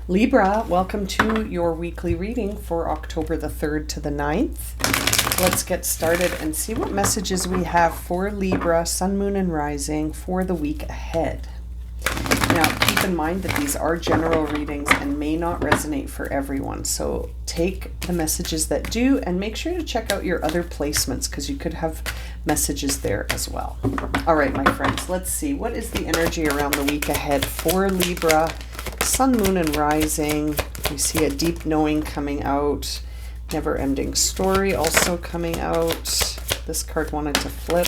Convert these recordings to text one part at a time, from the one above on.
Libra, welcome to your weekly reading for October the 3rd to the 9th. Let's get started and see what messages we have for Libra, Sun, Moon, and Rising for the week ahead. Now, keep in mind that these are general readings and may not resonate for everyone. So take the messages that do and make sure to check out your other placements because you could have messages there as well. All right, my friends, let's see. What is the energy around the week ahead for Libra, Sun, Moon, and Rising? We see a deep knowing coming out. Never-ending story also coming out. This card wanted to flip.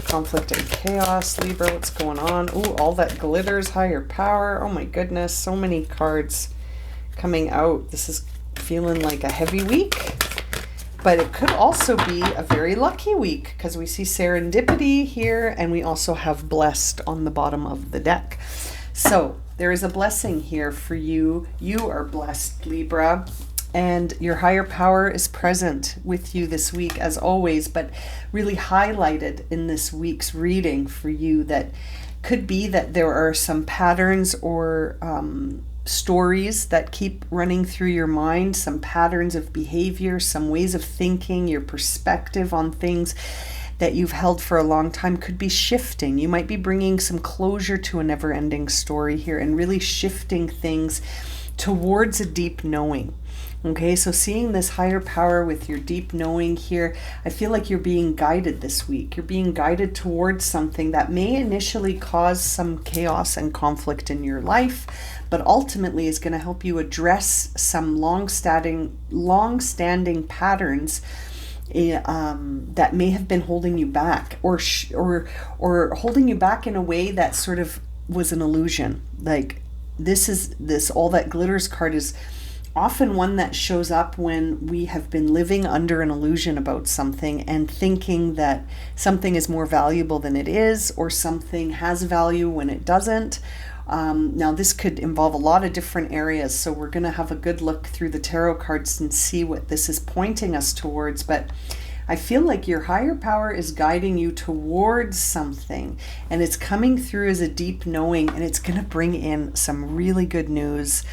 Conflict and chaos. Libra, what's going on? Ooh, all that glitters. Higher power. Oh my goodness, so many cards coming out. This is feeling like a heavy week, but it could also be a very lucky week because we see serendipity here and we also have blessed on the bottom of the deck. So there is a blessing here for you. You are blessed, Libra. And your higher power is present with you this week as always, but really highlighted in this week's reading for you that could be that there are some patterns or stories that keep running through your mind, some patterns of behavior, some ways of thinking, your perspective on things that you've held for a long time could be shifting. You might be bringing some closure to a never-ending story here and really shifting things towards a deep knowing. Okay, so seeing this higher power with your deep knowing here, I feel like you're being guided this week. You're being guided towards something that may initially cause some chaos and conflict in your life, but ultimately is going to help you address some long-standing patterns that may have been holding you back, or holding you back in a way that sort of was an illusion. Like this all that glitters card is often one that shows up when we have been living under an illusion about something and thinking that something is more valuable than it is, or something has value when it doesn't. Now, this could involve a lot of different areas, so we're going to have a good look through the tarot cards and see what this is pointing us towards. But I feel like your higher power is guiding you towards something, and it's coming through as a deep knowing, and it's going to bring in some really good news.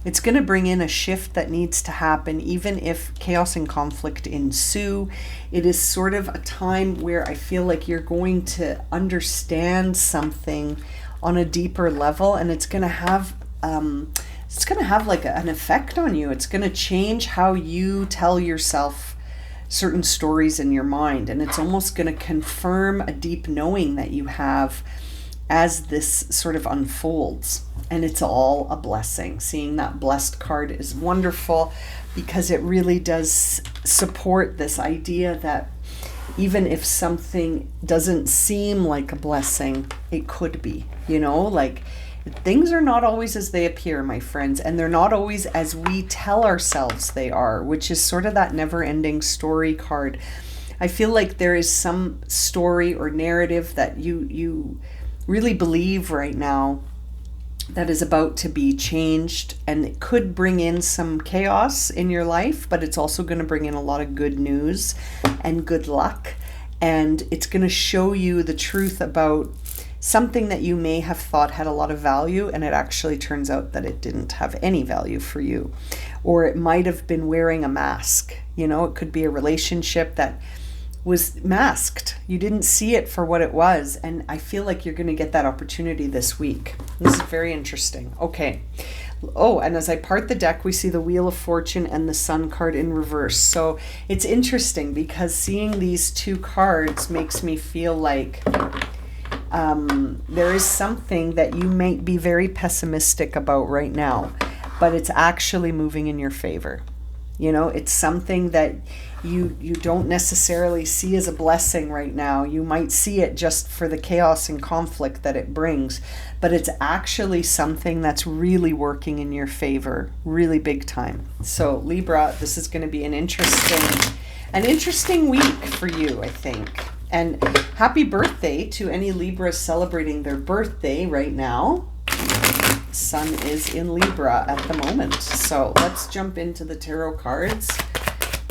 It's going to bring in a shift that needs to happen, even if chaos and conflict ensue. It is sort of a time where I feel like you're going to understand something on a deeper level, and it's going to have like an effect on you. It's going to change how you tell yourself certain stories in your mind, and it's almost going to confirm a deep knowing that you have as this sort of unfolds. And it's all a blessing. Seeing that blessed card is wonderful because it really does support this idea that even if something doesn't seem like a blessing, it could be, like things are not always as they appear, my friends, and they're not always as we tell ourselves they are, which is sort of that never-ending story card. I feel like there is some story or narrative that you really believe right now that is about to be changed, and it could bring in some chaos in your life, but it's also going to bring in a lot of good news and good luck, and it's going to show you the truth about something that you may have thought had a lot of value, and it actually turns out that it didn't have any value for you, or it might have been wearing a mask. It could be a relationship that was masked. You didn't see it for what it was. And I feel like you're going to get that opportunity this week. This is very interesting. Okay. Oh, and as I part the deck, we see the Wheel of Fortune and the Sun card in reverse. So it's interesting because seeing these two cards makes me feel like there is something that you might be very pessimistic about right now, but it's actually moving in your favor. It's something that you don't necessarily see as a blessing right now. You might see it just for the chaos and conflict that it brings, but it's actually something that's really working in your favor, really big time. So Libra, this is going to be an interesting week for you, I think. And happy birthday to any Libras celebrating their birthday right now. Sun is in Libra at the moment. So let's jump into the tarot cards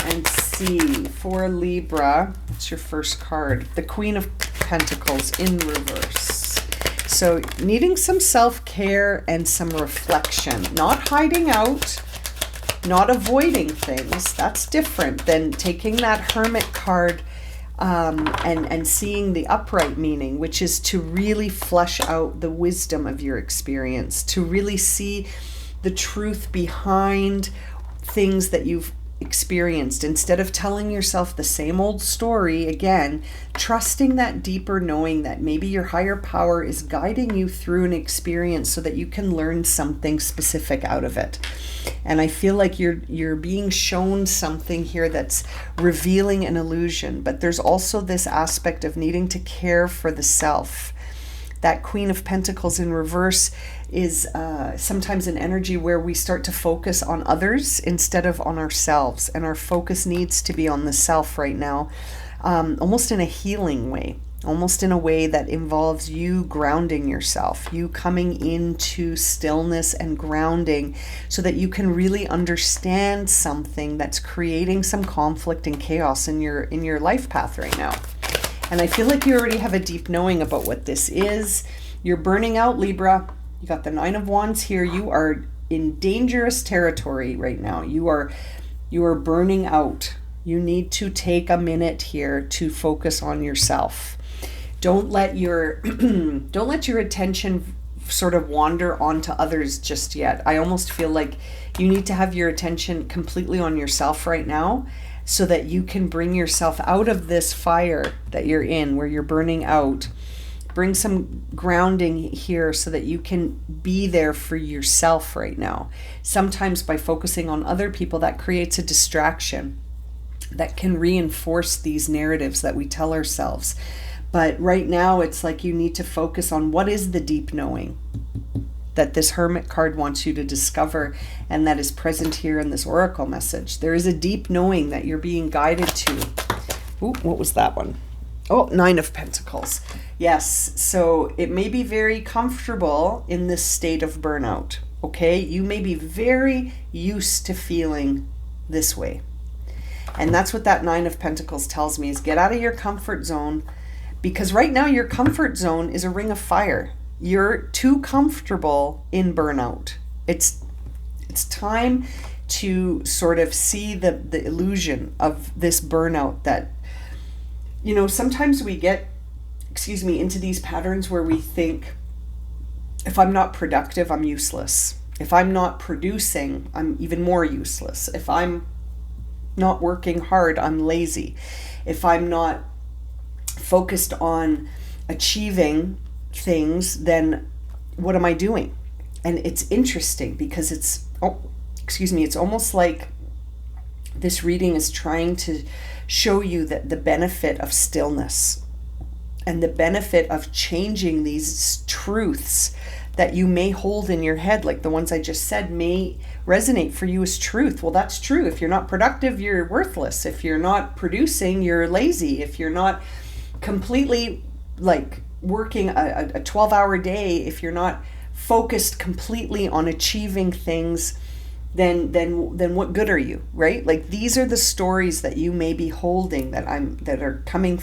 and see for Libra. What's your first card? The Queen of Pentacles in reverse. So needing some self-care and some reflection, not hiding out, not avoiding things. That's different than taking that Hermit card and seeing the upright meaning, which is to really flesh out the wisdom of your experience, to really see the truth behind things that you've experienced, instead of telling yourself the same old story again, trusting that deeper knowing that maybe your higher power is guiding you through an experience so that you can learn something specific out of it. And I feel like you're being shown something here that's revealing an illusion, but there's also this aspect of needing to care for the self. That Queen of Pentacles in reverse is sometimes an energy where we start to focus on others instead of on ourselves. And our focus needs to be on the self right now, almost in a healing way, almost in a way that involves you grounding yourself, you coming into stillness and grounding so that you can really understand something that's creating some conflict and chaos in your life path right now. And I feel like you already have a deep knowing about what this is. You're burning out, Libra. You got the Nine of Wands here. You are in dangerous territory right now. You are burning out. You need to take a minute here to focus on yourself. Don't let your attention sort of wander onto others just yet. I almost feel like you need to have your attention completely on yourself right now, so that you can bring yourself out of this fire that you're in, where you're burning out. Bring some grounding here so that you can be there for yourself right now. Sometimes by focusing on other people, that creates a distraction that can reinforce these narratives that we tell ourselves. But right now, it's like you need to focus on what is the deep knowing that this Hermit card wants you to discover, and that is present here in this oracle message. There is a deep knowing that you're being guided to. Ooh, what was that one? Oh, Nine of Pentacles. Yes, so it may be very comfortable in this state of burnout, okay? You may be very used to feeling this way. And that's what that Nine of Pentacles tells me, is get out of your comfort zone, because right now your comfort zone is a ring of fire. You're too comfortable in burnout. It's time to sort of see the illusion of this burnout that, sometimes we get, into these patterns where we think, if I'm not productive, I'm useless. If I'm not producing, I'm even more useless. If I'm not working hard, I'm lazy. If I'm not focused on achieving things, then what am I doing? And it's interesting because it's almost like this reading is trying to show you that the benefit of stillness and the benefit of changing these truths that you may hold in your head, like the ones I just said, may resonate for you as truth. Well, that's true. If you're not productive, you're worthless. If you're not producing, you're lazy. If you're not completely working a 12-hour day, if you're not focused completely on achieving things, then what good are you, right? Like, these are the stories that you may be holding that are coming,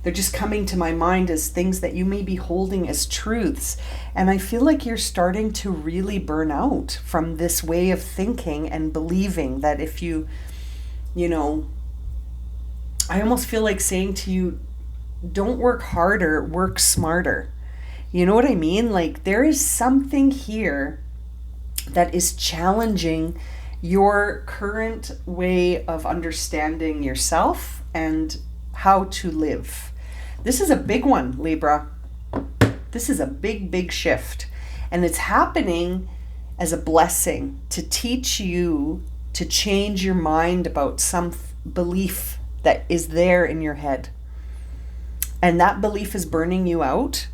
they're just coming to my mind as things that you may be holding as truths. And I feel like you're starting to really burn out from this way of thinking and believing that if you I almost feel like saying to you, don't work harder, work smarter. You know what I mean? Like, there is something here that is challenging your current way of understanding yourself and how to live. This is a big one, Libra. This is a big, big shift. And it's happening as a blessing to teach you to change your mind about some belief that is there in your head. And that belief is burning you out.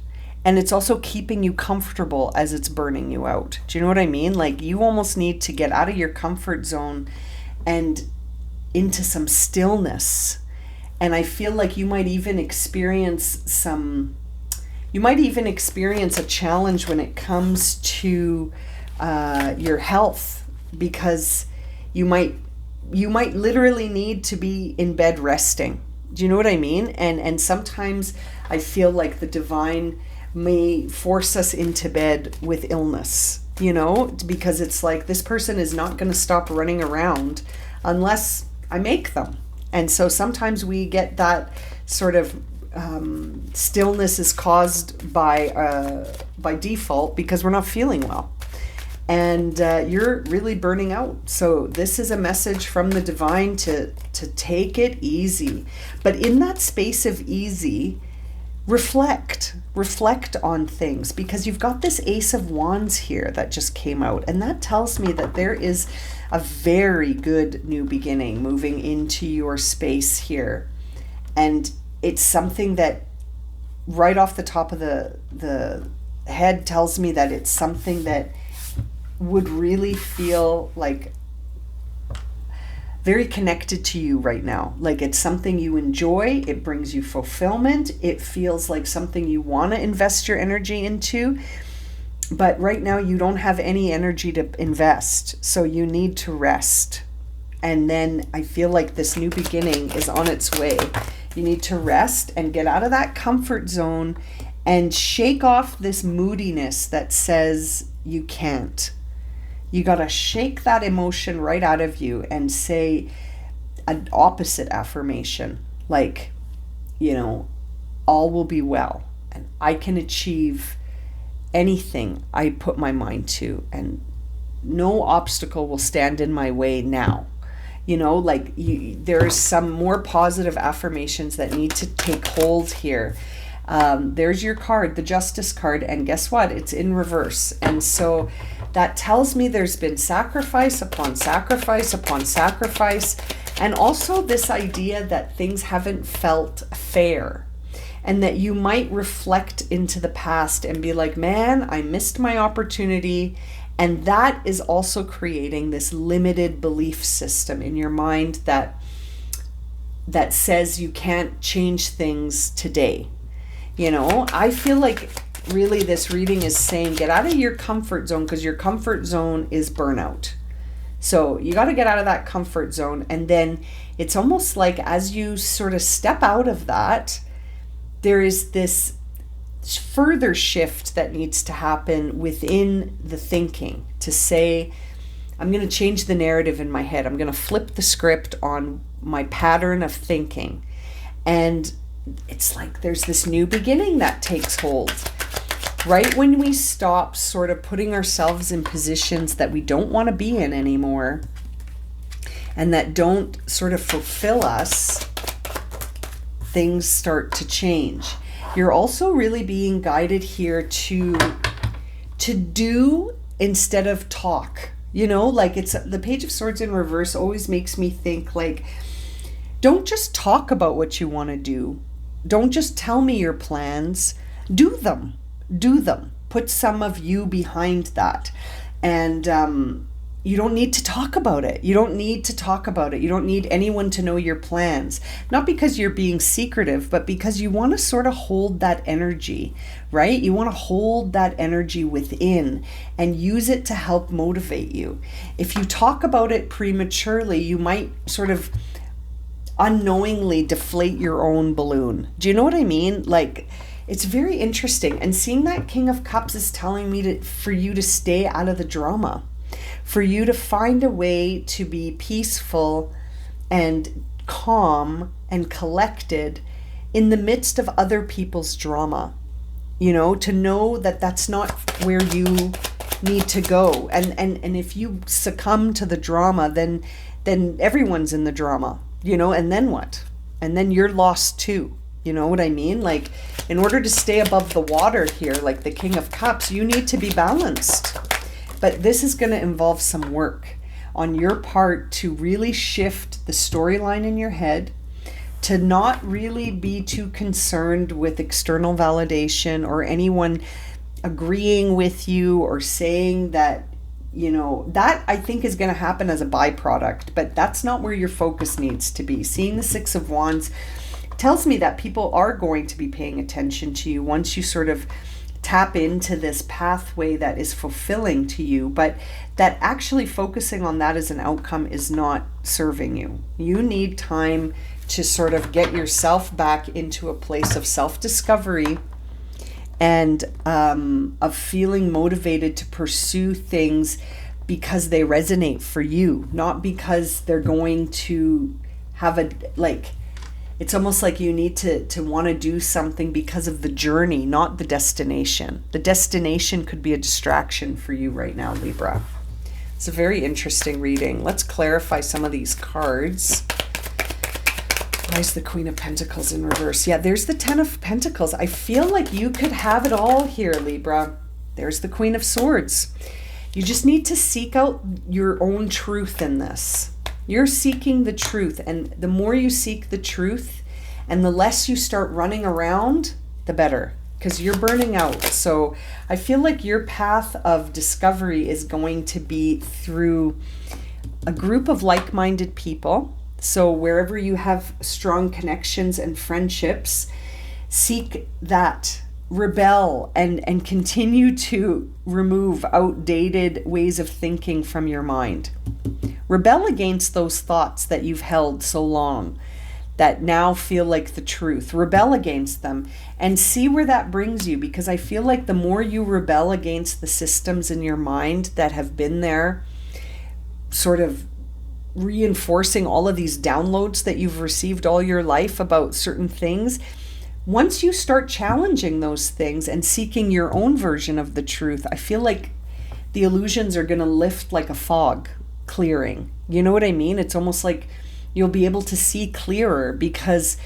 And it's also keeping you comfortable as it's burning you out. Do you know what I mean? Like, you almost need to get out of your comfort zone and into some stillness. And I feel like you might even experience a challenge when it comes to your health, because you might literally need to be in bed resting. Do you know what I mean? And sometimes I feel like the divine may force us into bed with illness, you know, because it's like this person is not going to stop running around unless I make them. And so sometimes we get that sort of stillness is caused by default because we're not feeling well. And you're really burning out. So this is a message from the divine to take it easy. But in that space of easy, reflect on things, because you've got this Ace of Wands here that just came out. And that tells me that there is a very good new beginning moving into your space here. And it's something that right off the top of the head tells me that it's something that would really feel like very connected to you right now. Like it's something you enjoy, it brings you fulfillment, it feels like something you want to invest your energy into. But right now you don't have any energy to invest, so you need to rest. And then I feel like this new beginning is on its way. You need to rest and get out of that comfort zone and shake off this moodiness that says you can't. You got to shake that emotion right out of you and say an opposite affirmation, like, you know, all will be well and I can achieve anything I put my mind to, and no obstacle will stand in my way now. You know, like there's some more positive affirmations that need to take hold here. There's your card, the Justice card, and guess what? It's in reverse. And so that tells me there's been sacrifice upon sacrifice upon sacrifice, and also this idea that things haven't felt fair, and that you might reflect into the past and be like, man, I missed my opportunity. And that is also creating this limited belief system in your mind that says you can't change things today. You know, I feel like really this reading is saying get out of your comfort zone, because your comfort zone is burnout. So you got to get out of that comfort zone. And then it's almost like as you sort of step out of that, there is this further shift that needs to happen within the thinking to say, I'm going to change the narrative in my head. I'm going to flip the script on my pattern of thinking. And it's like there's this new beginning that takes hold. Right when we stop sort of putting ourselves in positions that we don't want to be in anymore and that don't sort of fulfill us, things start to change. You're also really being guided here to do instead of talk. You know, like it's the Page of Swords in reverse always makes me think like, don't just talk about what you want to do. Don't just tell me your plans. Do them. Do them. Put some of you behind that. And you don't need to talk about it. You don't need to talk about it. You don't need anyone to know your plans. Not because you're being secretive, but because you want to sort of hold that energy, right? You want to hold that energy within and use it to help motivate you. If you talk about it prematurely, you might sort of unknowingly deflate your own balloon. Do you know what I mean? Like, it's very interesting. And seeing that King of Cups is telling me for you to stay out of the drama, for you to find a way to be peaceful and calm and collected in the midst of other people's drama. You know, to know that that's not where you need to go. And if you succumb to the drama, then everyone's in the drama, you know, and then what? And then you're lost too. You know what I mean? Like, in order to stay above the water here, like the King of Cups, you need to be balanced. But this is going to involve some work on your part to really shift the storyline in your head, to not really be too concerned with external validation or anyone agreeing with you or saying that, you know, that I think is going to happen as a byproduct, but that's not where your focus needs to be. Seeing the Six of Wands tells me that people are going to be paying attention to you once you sort of tap into this pathway that is fulfilling to you, but that actually focusing on that as an outcome is not serving you. You need time to sort of get yourself back into a place of self-discovery and of feeling motivated to pursue things because they resonate for you, not because they're going to have a, like, it's almost like you need to want to do something because of the journey, not the destination. The destination could be a distraction for you right now, Libra. It's a very interesting reading. Let's clarify some of these cards. Why is the Queen of Pentacles in reverse? Yeah, there's the Ten of Pentacles. I feel like you could have it all here, Libra. There's the Queen of Swords. You just need to seek out your own truth in this. You're seeking the truth, and the more you seek the truth and the less you start running around, the better, because you're burning out. So I feel like your path of discovery is going to be through a group of like-minded people. So wherever you have strong connections and friendships, seek that. Rebel and continue to remove outdated ways of thinking from your mind. Rebel against those thoughts that you've held so long that now feel like the truth. Rebel against them and see where that brings you, because I feel like the more you rebel against the systems in your mind that have been there, sort of reinforcing all of these downloads that you've received all your life about certain things, once you start challenging those things and seeking your own version of the truth, I feel like the illusions are going to lift like a fog clearing. You know what I mean? It's almost like you'll be able to see clearer because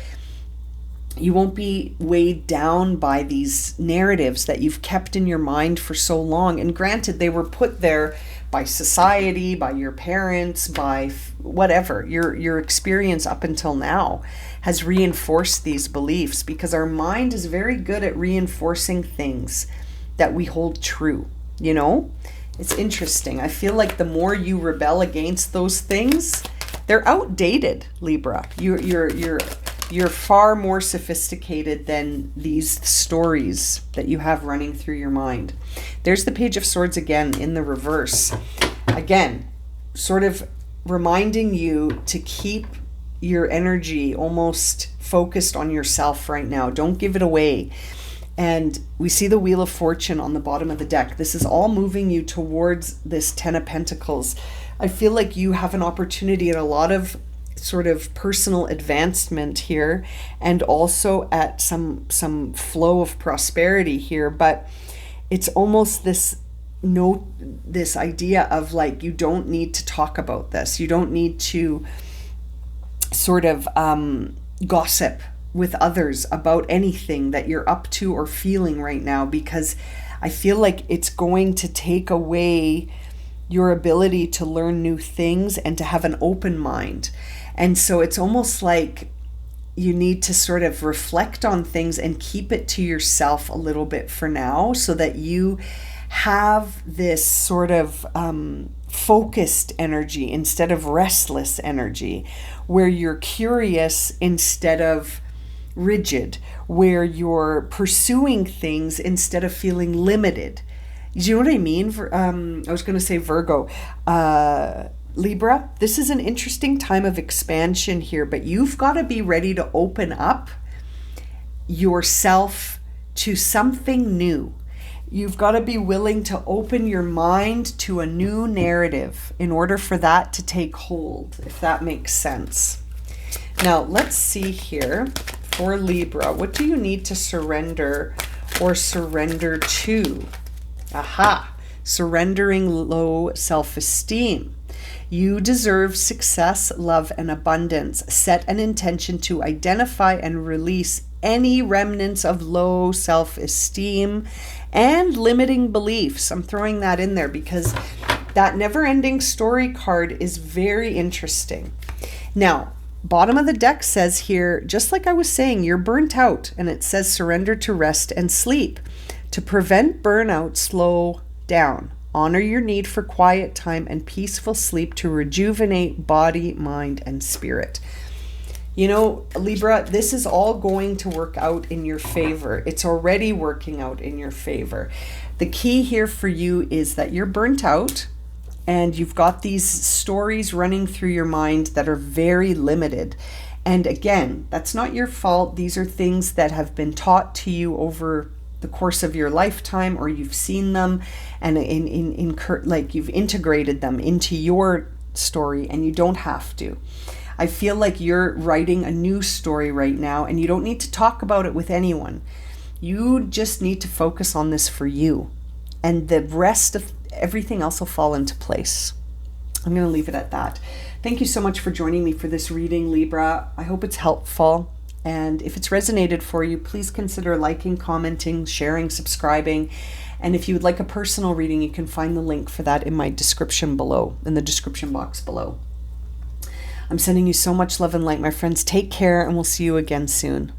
you won't be weighed down by these narratives that you've kept in your mind for so long. And granted, they were put there by society, by your parents, by whatever. Your experience up until now has reinforced these beliefs, because our mind is very good at reinforcing things that we hold true, you know? It's interesting. I feel like the more you rebel against those things, they're outdated, Libra. You're far more sophisticated than these stories that you have running through your mind. There's the Page of Swords again in the reverse. Again, sort of reminding you to keep your energy almost focused on yourself right now. Don't give it away. And we see the Wheel of Fortune on the bottom of the deck. This is all moving you towards this Ten of Pentacles. I feel like you have an opportunity at a lot of sort of personal advancement here, and also at some flow of prosperity here. But it's almost this idea of like, you don't need to talk about this. You don't need to sort of gossip with others about anything that you're up to or feeling right now, because I feel like it's going to take away your ability to learn new things and to have an open mind. And so it's almost like you need to sort of reflect on things and keep it to yourself a little bit for now, so that you have this sort of focused energy instead of restless energy, where you're curious instead of rigid, where you're pursuing things instead of feeling limited. Do you know what I mean? I was going to say Virgo. Libra, this is an interesting time of expansion here, but you've got to be ready to open up yourself to something new. You've got to be willing to open your mind to a new narrative in order for that to take hold, if that makes sense. Now, let's see here for Libra. What do you need to surrender or surrender to? Aha! Surrendering low self-esteem. You deserve success, love, and abundance. Set an intention to identify and release any remnants of low self-esteem and limiting beliefs. I'm throwing that in there because that never-ending story card is very interesting. Now, bottom of the deck says here, just like I was saying, you're burnt out, and it says surrender to rest and sleep. To prevent burnout, slow down. Honor your need for quiet time and peaceful sleep to rejuvenate body, mind, and spirit. You know, Libra, this is all going to work out in your favor. It's already working out in your favor. The key here for you is that you're burnt out and you've got these stories running through your mind that are very limited. And again, that's not your fault. These are things that have been taught to you over the course of your lifetime, or you've seen them and like you've integrated them into your story, and you don't have to. I feel like you're writing a new story right now, and you don't need to talk about it with anyone. You just need to focus on this for you, and the rest of everything else will fall into place. I'm going to leave it at that. Thank you so much for joining me for this reading, Libra. I hope it's helpful. And if it's resonated for you, please consider liking, commenting, sharing, subscribing. And if you would like a personal reading, you can find the link for that in my description below, in the description box below. I'm sending you so much love and light, my friends. Take care, and we'll see you again soon.